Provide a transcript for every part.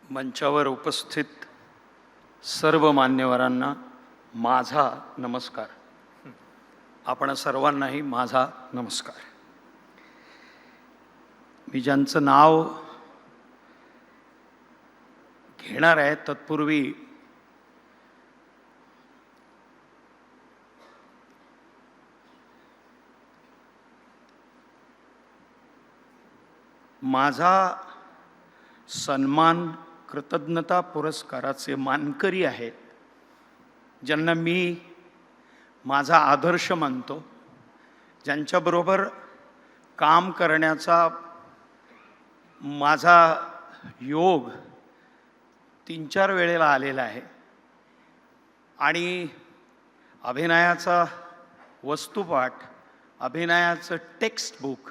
मंचावर उपस्थित सर्व मान्यवरांना माझा नमस्कार. आपण सर्वांनाही माझा नमस्कार. मी ज्यांचं नाव घेणार आहे तत्पूर्वी माझा सन्मान कृतज्ञता पुरस्काराचे मानकरी आहेत, ज्यांना मी माझा आदर्श मानतो, ज्यांच्याबरोबर काम करण्याचा माझा योग 3-4 वेळेला आलेला आहे आणि अभिनयाचा वस्तुपाठ, अभिनयाचं टेक्स्ट बुक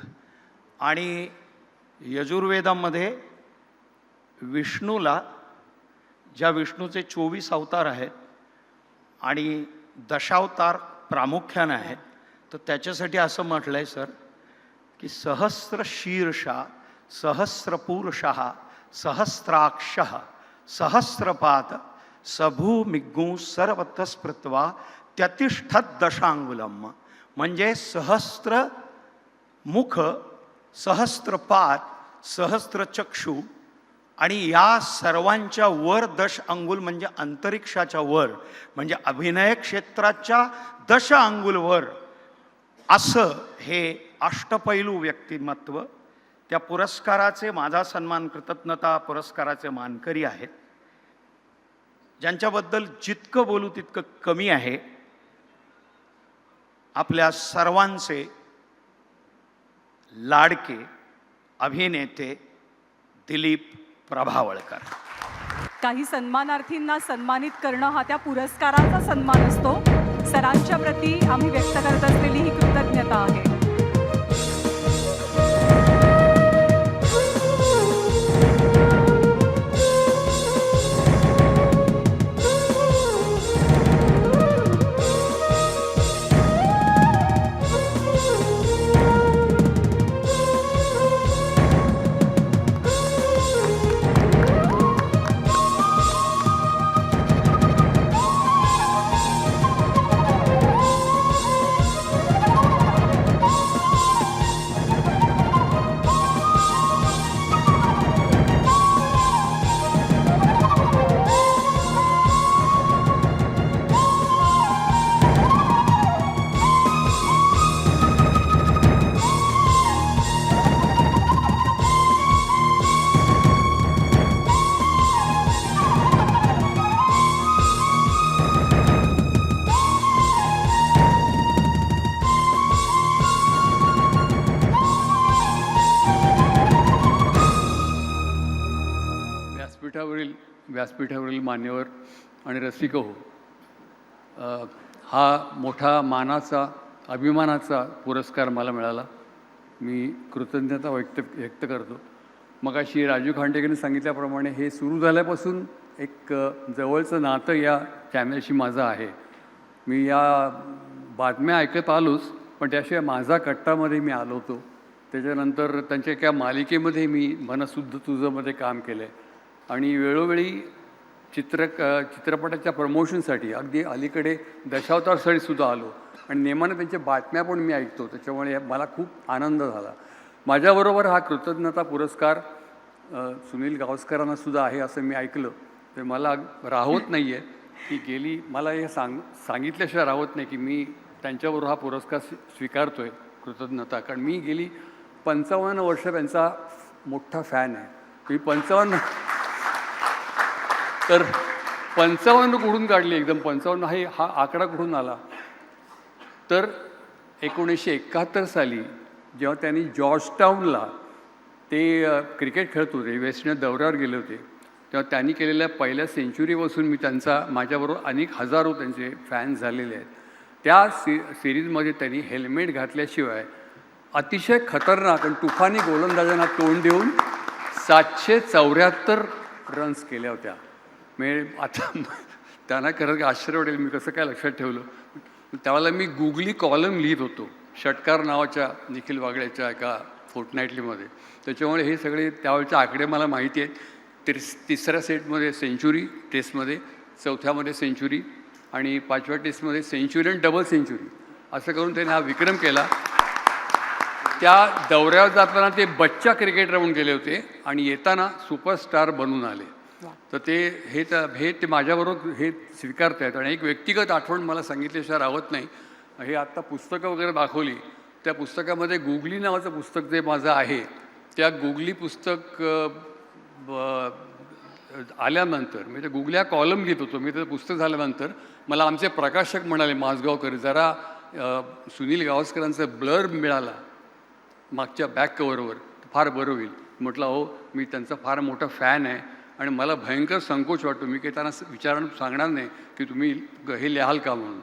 आणि यजुर्वेदामध्ये विष्णूला, ज्या विष्णूचे 24 अवतार आहेत आणि दशावतार प्रामुख्याने आहेत, तर त्याच्यासाठी असं म्हटलं आहे सर की सहस्र शीर्षा सहस्रपूरुषः सहस्राक्षः सहस्रपाद सभूमिग्गु सर्वतः स्मृत्वा त्यतिष्ठत् दशांगुलम. म्हणजे सहस्त्र मुख, सहस्त्रपाद, सहस्त्रचक्षु आणि या सर्वांच्या वर 10 अंगुल म्हणजे अंतरिक्षाच्या वर, म्हणजे अभिनय क्षेत्राच्या 10 अंगुल वर असं हे अष्टपैलू व्यक्तिमत्व त्या पुरस्काराचे, माझा सन्मान कृतज्ञता पुरस्काराचे मानकरी आहेत, ज्यांच्याबद्दल जितकं बोलू तितकं कमी आहे. आपल्या सर्वांचे लाडके अभिनेते दिलीप प्रभावळकर. काही सन्मानार्थींना सन्मानित करणं हा त्या पुरस्काराचा सन्मान असतो. सरांच्या प्रती आम्ही व्यक्त करत असलेली ही कृतज्ञता आहे. व्यासपीठावरील मान्यवर आणि रसिक हो, हा मोठा मानाचा, अभिमानाचा पुरस्कार मला मिळाला. मी कृतज्ञता व्यक्त करतो. मगाशी राजू खांडेकरांनी सांगितल्याप्रमाणे हे सुरू झाल्यापासून एक जवळचं नातं या चॅनलशी माझं आहे. मी या बातम्या ऐकत आलोच, पण त्याशिवाय माझा कट्टामध्ये मी आलो होतो. त्याच्यानंतर त्यांच्या एका मालिकेमध्ये मी मनसुद्ध तुझंमध्ये काम केलं आहे आणि वेळोवेळी चित्रपटाच्या प्रमोशनसाठी अगदी अलीकडे दशावतारसाठी सुद्धा आलो आणि नेमानं त्यांच्या बातम्या पण मी ऐकतो. त्याच्यामुळे मला खूप आनंद झाला. माझ्याबरोबर हा कृतज्ञता पुरस्कार सुनील गावस्करांना सुद्धा आहे असं मी ऐकलं. तर मला राहवत नाही आहे की गेली, मला हे सांगितल्याशिवाय राहवत नाही की मी त्यांच्याबरोबर हा पुरस्कार स्वीकारतो आहे, कृतज्ञता. कारण मी गेली 55 वर्ष त्यांचा मोठा फॅन आहे. मी 55 कुठून काढली, एकदम 55 हा आकडा कुठून आला तर 1971 साली जेव्हा त्यांनी जॉर्जटाऊनला ते क्रिकेट खेळत होते, वेस्ट इंडिज दौऱ्यावर गेले होते, तेव्हा त्यांनी केलेल्या पहिल्या सेंचुरीपासून मी माझ्याबरोबर अनेक हजारो त्यांचे फॅन्स झालेले आहेत. त्या सिरीजमध्ये त्यांनी हेल्मेट घातल्याशिवाय अतिशय खतरनाक आणि तुफानी गोलंदाजांना तोंड देऊन 774 रन्स केल्या होत्या. म्हणजे आता त्यांना खरं आश्चर्य वाटेल मी कसं काय लक्षात ठेवलं. त्यावेळेला मी गुगली कॉलम लिहित होतो षटकार नावाच्या निखिल वागळेच्या एका फोर्टनाईटलीमध्ये. त्याच्यामुळे हे सगळे त्यावेळेचे आकडे मला माहिती आहेत. तिसऱ्या सेटमध्ये सेंचुरी टेस्टमध्ये, चौथ्यामध्ये सेंचुरी आणि 5व्या टेस्टमध्ये सेंचुरी आणि डबल सेंचुरी असं करून त्याने हा विक्रम केला. त्या दौऱ्यावर जाताना ते बच्चा क्रिकेटर म्हणून गेले होते आणि येताना सुपरस्टार बनून आले. तर ते माझ्याबरोबर हे स्वीकारत आहेत. आणि एक व्यक्तिगत आठवण मला सांगितल्याशिवाय राहत नाही. हे आत्ता पुस्तकं वगैरे दाखवली, त्या पुस्तकामध्ये गुगली नावाचं पुस्तक जे माझं आहे, त्या गुगली पुस्तक आल्यानंतर मी ते गुगल्या कॉलम घेत होतो. मी ते पुस्तक झाल्यानंतर मला आमचे प्रकाशक म्हणाले, माझगावकर, जरा सुनील गावस्करांचं ब्लर मिळाला मागच्या बॅक कवरवर, फार बरं होईल. म्हटलं हो, मी त्यांचा फार मोठा फॅन आहे आणि मला भयंकर संकोच वाटतो. मी काही त्यांना सांगणार नाही की तुम्ही हे लिहाल का म्हणून.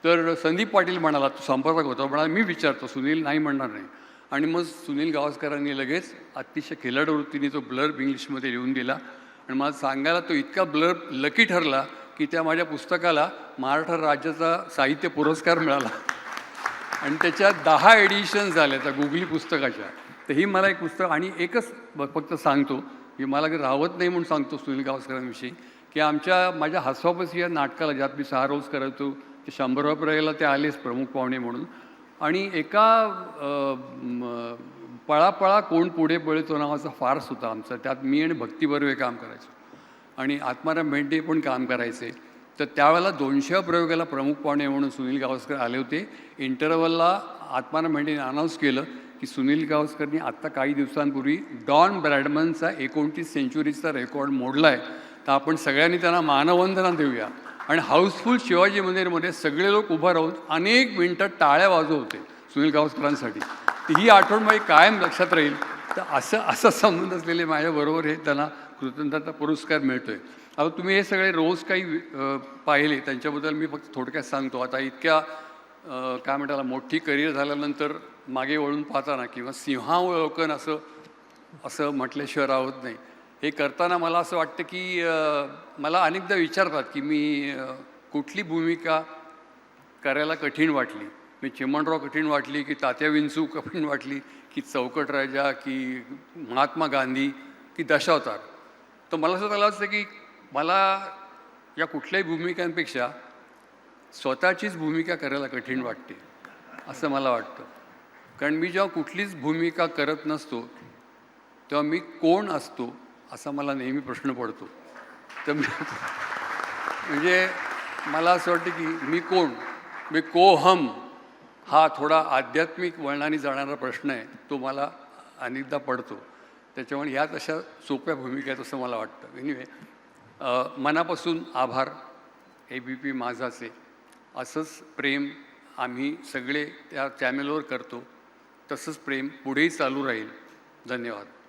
तर संदीप पाटील म्हणाला, तो संपर्क होता, म्हणाला मी विचारतो, सुनील नाही म्हणणार नाही. आणि मग सुनील गावस्करांनी लगेच अतिशय खिलाडू वृत्तीने तो ब्लर्ब इंग्लिशमध्ये लिहून दिला. आणि मला सांगायला तो इतका ब्लर्ब लकी ठरला की त्या माझ्या पुस्तकाला महाराष्ट्र राज्याचा साहित्य पुरस्कार मिळाला. आणि त्याच्या 10 एडिशन्स झाल्या त्या गुगली पुस्तकाच्या. तर ही मला एक पुस्तक, आणि एकच फक्त सांगतो की मला काही राहत नाही म्हणून सांगतो सुनील गावस्करांविषयी, की माझ्या हसवापसी या नाटकाला, ज्यात मी 6 रोज करायचो, ते 100व्या प्रयोगाला ते आलेच प्रमुख पाहुणे म्हणून. आणि एका पळापळा कोण पुढे पळतो नावाचा फार्स होता आमचा. त्यात मी आणि भक्ती बर्वे काम करायचो आणि आत्माराम भेंडे पण काम करायचे. तर त्यावेळेला 200व्या प्रयोगाला प्रमुख पाहुणे म्हणून सुनील गावस्कर आले होते. इंटरवलला आत्माराम भेंडेने अनाऊन्स केलं की सुनील गावस्करनी आत्ता काही दिवसांपूर्वी डॉन ब्रॅडमनचा 29 सेंचुरीचा रेकॉर्ड मोडला आहे, तर आपण सगळ्यांनी त्यांना मानवंदना देऊया. आणि हाऊसफुल शिवाजी मंदिरमध्ये सगळे लोक उभं राहून अनेक मिनटं टाळ्या वाजवत होते सुनील गावस्करांसाठी. ही आठवण माझी कायम लक्षात राहील. तर असा संबंध असलेले माझ्याबरोबर हे त्यांना कृतज्ञता पुरस्कार मिळतो आहे. आता तुम्ही हे सगळे रोज काही पाहिले, त्यांच्याबद्दल मी फक्त थोडक्यात सांगतो. आता इतक्या काय म्हणताला मोठी करिअर झाल्यानंतर मागे वळून पाहताना किंवा सिंहावलोकन असं म्हटल्याशिवाय राहत नाही. हे करताना मला असं वाटतं की मला अनेकदा विचारतात की मी कुठली भूमिका करायला कठीण वाटली. मी चिमणराव कठीण वाटली की तात्या विंचू कठीण वाटली की चौकट राजा की महात्मा गांधी की दशावतार. तर मला असं झालं असतं की मला या कुठल्याही भूमिकांपेक्षा स्वतःचीच भूमिका करायला कठीण वाटते असं मला वाटतं. कारण मी जेव्हा कुठलीच भूमिका करत नसतो तेव्हा मी कोण असतो असा मला नेहमी प्रश्न पडतो. तर म्हणजे मला असं वाटतं की मी कोण, मी कोहम, हा थोडा आध्यात्मिक वळणाने जाणारा प्रश्न आहे, तो मला अनेकदा पडतो. त्याच्यामुळे ह्यात अशा सोप्या भूमिका आहेत असं मला वाटतं. एनिवे, मनापासून आभार ABP माझाचे. असंच प्रेम आम्ही सगळे त्या चॅनलवर करतो, तसंच प्रेम पुढेही चालू राहील. धन्यवाद.